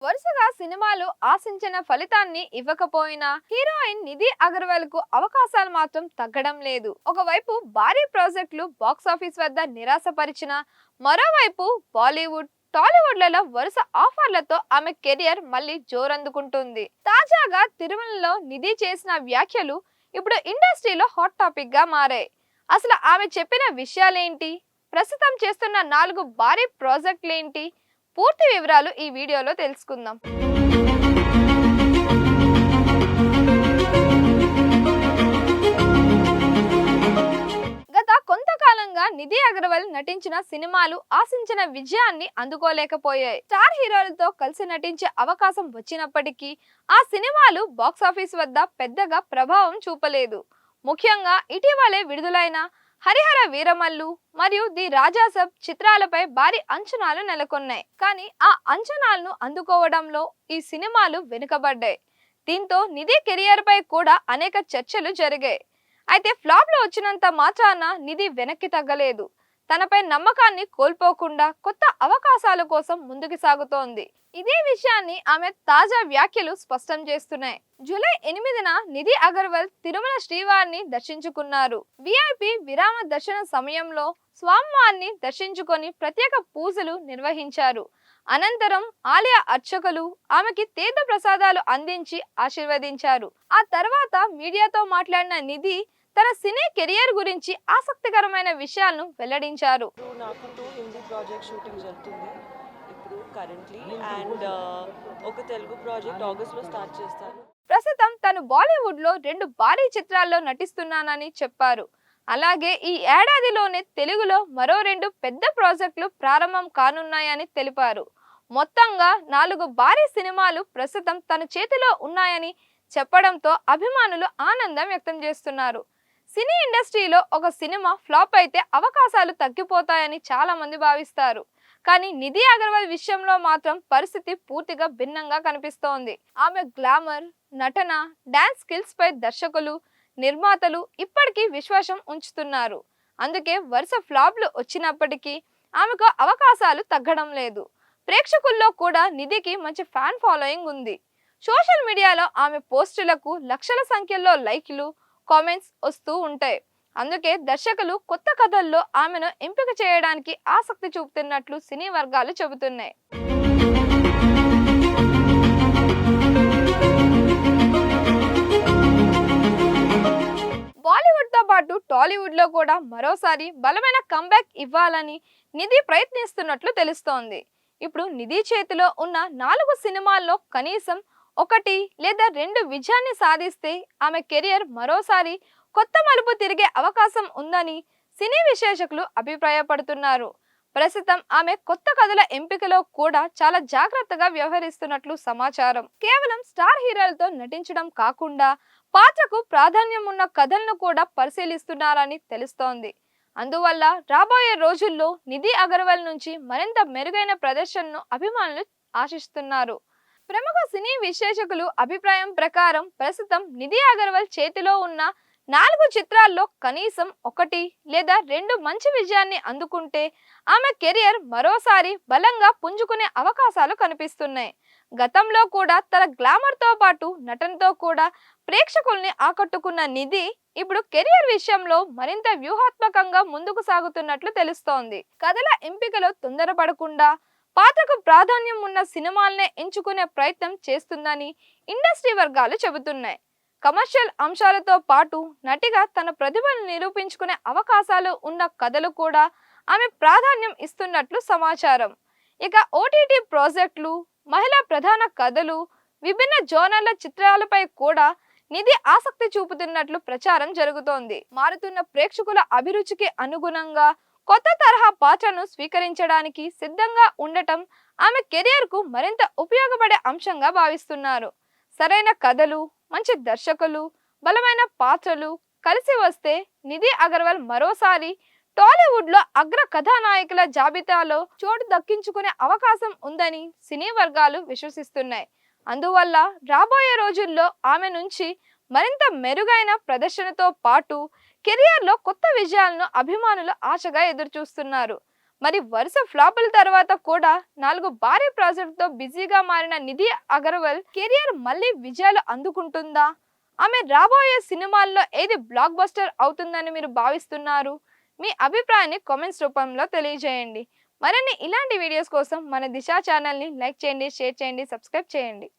వరుసగా సినిమాలు ఆశించిన ఫలితాన్ని ఇవ్వకపోయినా హీరోయిన్ నిధి అగర్వాల్ కు అవకాశాలు మాత్రం తగ్గడం లేదు. ఒకవైపు భారీ ప్రాజెక్టులు బాక్సాఫీస్ వద్ద నిరాశపరిచిన, మరోవైపు బాలీవుడ్ టాలీవుడ్లలో వరుస ఆఫర్లతో ఆమె కెరియర్ మళ్ళీ జోరందుకుంటుంది. తాజాగా తిరుమలలో నిధి చేసిన వ్యాఖ్యలు ఇప్పుడు ఇండస్ట్రీలో హాట్ టాపిక్ గా మారాయి. అసలు ఆమె చెప్పిన విషయాలేంటి, ప్రస్తుతం చేస్తున్న 4 భారీ ప్రాజెక్టులేంటి, పూర్తి వివరాలు ఈ వీడియోలో తెలుసుకుందాం. గత కొంతకాలంగా నిధి అగర్వాల్ నటించిన సినిమాలు ఆశించిన విజయాన్ని అందుకోలేకపోయాయి. స్టార్ హీరోలతో కలిసి నటించే అవకాశం వచ్చినప్పటికీ ఆ సినిమాలు బాక్సాఫీస్ వద్ద పెద్దగా ప్రభావం చూపలేదు. ముఖ్యంగా ఇటీవలే విడుదలైన హరిహర వీరమల్లు మరియు ది రాజాసబ్ చిత్రాలపై భారీ అంచనాలు నెలకొన్నాయి. కానీ ఆ అంచనాలను అందుకోవడంలో ఈ సినిమాలు వెనుకబడ్డాయి. దీంతో నిధి కెరియర్ పై కూడా అనేక చర్చలు జరిగాయి. అయితే ఫ్లాప్ లో వచ్చినంత మాత్రాన నిధి వెనక్కి తగ్గలేదు. తనపై నమ్మకాన్ని కోల్పోకుండా కొత్త అవకాశాల కోసం ముందుకు సాగుతోంది. ఇదే విషయాన్ని ఆమె తాజా వ్యాఖ్యలు స్పష్టం చేస్తున్నాయి. జూలై 8న నిధి అగర్వాల్ తిరుమల శ్రీవారిని దర్శించుకున్నారు. విఐపి విరామ దర్శన సమయంలో స్వామివారిని దర్శించుకొని ప్రత్యేక పూజలు నిర్వహించారు. అనంతరం ఆలయ అర్చకులు ఆమెకి తీర్థ ప్రసాదాలు అందించి ఆశీర్వదించారు. ఆ తర్వాత మీడియాతో మాట్లాడిన నిధి తన సినీ కెరియర్ గురించి ఆసక్తికరమైన విషయాలను వెల్లడించారు. నాకు 2 హిందీ ప్రాజెక్ట్ షూటింగ్ జరుగుతుంది ఇప్పుడు కరెంట్లీ అండ్ ఒక తెలుగు ప్రాజెక్ట్ ఆగస్ట్లో స్టార్ట్ చేస్తాను. ప్రస్తుతం తను బాలీవుడ్ లో 2 భారీ చిత్రాల్లో నటిస్తున్నానని చెప్పారు. అలాగే ఈ ఏడాదిలోనే తెలుగులో మరో 2 పెద్ద ప్రాజెక్టులు ప్రారంభం కానున్నాయని తెలిపారు. మొత్తంగా 4 భారీ సినిమాలు ప్రస్తుతం తన చేతిలో ఉన్నాయని చెప్పడంతో అభిమానులు ఆనందం వ్యక్తం చేస్తున్నారు. సినీ ఇండస్ట్రీలో ఒక సినిమా ఫ్లాప్ అయితే అవకాశాలు తగ్గిపోతాయని చాలా మంది భావిస్తారు. కానీ నిధి అగర్వాల్ విషయంలో మాత్రం పరిస్థితి పూర్తిగా భిన్నంగా కనిపిస్తోంది. ఆమె గ్లామర్, నటన, డాన్స్ స్కిల్స్ పై దర్శకులు, నిర్మాతలు ఇప్పటికీ విశ్వాసం ఉంచుతున్నారు. అందుకే వరుస ఫ్లాప్లు వచ్చినప్పటికీ ఆమెకు అవకాశాలు తగ్గడం లేదు. ప్రేక్షకుల్లో కూడా నిధికి మంచి ఫ్యాన్ ఫాలోయింగ్ ఉంది. సోషల్ మీడియాలో ఆమె పోస్టులకు లక్షల సంఖ్యలో లైక్లు, కామెంట్స్ వస్తూ ఉంటాయి. అందుకే దర్శకులు కొత్త కథల్లో ఆమెను ఎంపిక చేయడానికి ఆసక్తి చూపుతున్నట్లు సినీ వర్గాలు చెబుతున్నాయి. బాలీవుడ్ తో పాటు టాలీవుడ్ లో కూడా మరోసారి బలమైన కంబ్యాక్ ఇవ్వాలని నిధి ప్రయత్నిస్తున్నట్లు తెలుస్తోంది. ఇప్పుడు నిధి చేతిలో ఉన్న 4 సినిమాల్లో కనీసం 1 లేదా 2 విజయాన్ని సాధిస్తే ఆమె కెరియర్ మరోసారి కొత్త మలుపు తిరిగే అవకాశం ఉందని సినీ విశ్లేషకులు అభిప్రాయపడుతున్నారు. ప్రస్తుతం ఆమె కొత్త కథల ఎంపికలో కూడా చాలా జాగ్రత్తగా వ్యవహరిస్తున్నట్లు సమాచారం. కేవలం స్టార్ హీరోలతో నటించడం కాకుండా పాత్రకు ప్రాధాన్యం ఉన్న కథలను కూడా పరిశీలిస్తున్నారని తెలుస్తోంది. అందువల్ల రాబోయే రోజుల్లో నిధి అగర్వాల్ నుంచి మరింత మెరుగైన ప్రదర్శనను అభిమానులు ఆశిస్తున్నారు. ప్రముఖ సినీ విశ్లేషకులు అభిప్రాయం ప్రకారం ప్రస్తుతం నిధి అగర్వాల్ చేతిలో ఉన్న 4 చిత్రాల్లో కనీసం 1 లేదా 2 మంచి విజయాన్ని అందుకుంటే ఆమె కెరియర్ మరోసారి బలంగా పుంజుకునే అవకాశాలు కనిపిస్తున్నాయి. గతంలో కూడా తన గ్లామర్తో పాటు నటనతో కూడా ప్రేక్షకుల్ని ఆకట్టుకున్న నిధి ఇప్పుడు కెరియర్ విషయంలో మరింత వ్యూహాత్మకంగా ముందుకు సాగుతున్నట్లు తెలుస్తోంది. కథల ఎంపికలో తొందరపడకుండా పాత్రకు ప్రాధాన్యం ఉన్న సినిమాలనే ఎంచుకునే ప్రయత్నం చేస్తుందని ఇండస్ట్రీ వర్గాలు చెబుతున్నాయి. కమర్షియల్ అంశాలతో పాటు నటిగా తన ప్రతిభను నిరూపించుకునే అవకాశాలు ఉన్న కథలు కూడా ఆమె ప్రాధాన్యం ఇస్తున్నట్లు సమాచారం. ఇక ఓటీటీ ప్రాజెక్టులు, మహిళా ప్రధాన కథలు, విభిన్న జోనర్ల చిత్రాలపై కూడా నిధి ఆసక్తి చూపుతున్నట్లు ప్రచారం జరుగుతోంది. మారుతున్న ప్రేక్షకుల అభిరుచికి అనుగుణంగా కొత్త తరహా పాత్రను స్వీకరించడానికి సిద్ధంగా ఉండటం ఆమె కెరియర్కు మరింత ఉపయోగపడే అంశంగా భావిస్తున్నారు. సరైన కథలు, మంచి దర్శకులు, బలమైన పాత్రలు కలిసి వస్తే నిధి అగర్వాల్ మరోసారి టాలీవుడ్లో అగ్ర కథానాయకుల జాబితాలో చోటు దక్కించుకునే అవకాశం ఉందని సినీ వర్గాలు విశ్వసిస్తున్నాయి. అందువల్ల రాబోయే రోజుల్లో ఆమె నుంచి మరింత మెరుగైన ప్రదర్శనతో పాటు కెరియర్లో కొత్త విజయాలను అభిమానులు ఆశగా ఎదురుచూస్తున్నారు. మరి వరుస ఫ్లాపుల తర్వాత కూడా 4 భారీ ప్రాజెక్టుతో బిజీగా మారిన నిధి అగర్వాల్ కెరియర్ మళ్ళీ విజయాలు అందుకుంటుందా? ఆమె రాబోయే సినిమాల్లో ఏది బ్లాక్ బస్టర్ అవుతుందని మీరు భావిస్తున్నారు? మీ అభిప్రాయాన్ని కామెంట్స్ రూపంలో తెలియజేయండి. మరిన్ని ఇలాంటి వీడియోస్ కోసం మన దిశ ఛానల్ని లైక్ చేయండి, షేర్ చేయండి, సబ్స్క్రైబ్ చేయండి.